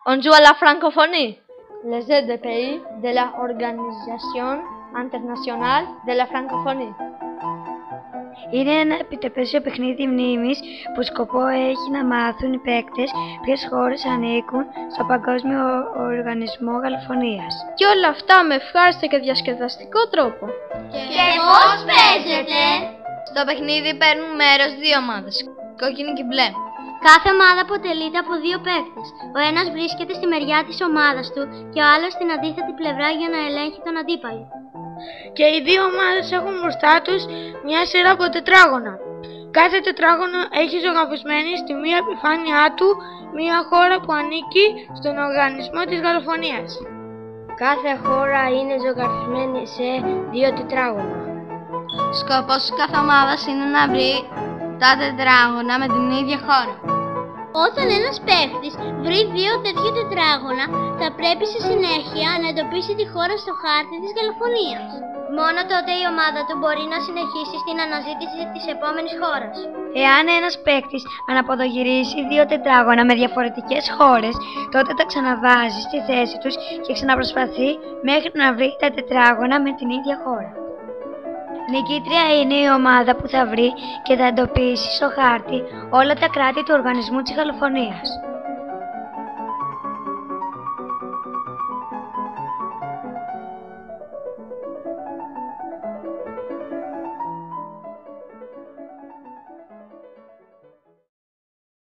On joue à la francophonie. Les pays de la Organisation Internationale de la Francophonie. Είναι ένα επιτοπέσιο παιχνίδι μνήμης που σκοπό έχει να μάθουν οι παίκτες ποιες χώρες ανήκουν στο Παγκόσμιο Οργανισμό Γαλλοφωνίας. Και όλα αυτά με ευχάριστο και διασκεδαστικό τρόπο. Και πώς παίζεται? Στο παιχνίδι παίρνουν μέρος δύο ομάδες, κόκκινη και μπλε. Κάθε ομάδα αποτελείται από δύο παίκτες. Ο ένας βρίσκεται στη μεριά της ομάδας του και ο άλλος στην αντίθετη πλευρά για να ελέγχει τον αντίπαλο. Και οι δύο ομάδες έχουν μπροστά τους μια σειρά από τετράγωνα. Κάθε τετράγωνο έχει ζωγραφισμένη στη μία επιφάνειά του μια χώρα που ανήκει στον οργανισμό της γαλλοφωνίας. Κάθε χώρα είναι ζωγραφισμένη σε δύο τετράγωνα. Σκοπός της κάθε ομάδας είναι να βρει τα τετράγωνα με την ίδια χώρα. Όταν ένας παίκτης βρει δύο τέτοια τετράγωνα, θα πρέπει στη συνέχεια να εντοπίσει τη χώρα στο χάρτη της γαλλοφωνίας. Μόνο τότε η ομάδα του μπορεί να συνεχίσει στην αναζήτηση της επόμενης χώρας. Εάν ένας παίκτης αναποδογυρίσει δύο τετράγωνα με διαφορετικές χώρες, τότε τα ξαναβάζει στη θέση τους και ξαναπροσπαθεί μέχρι να βρει τα τετράγωνα με την ίδια χώρα. Νικήτρια είναι η ομάδα που θα βρει και θα εντοπίσει στο χάρτη όλα τα κράτη του Οργανισμού της Γαλλοφωνίας.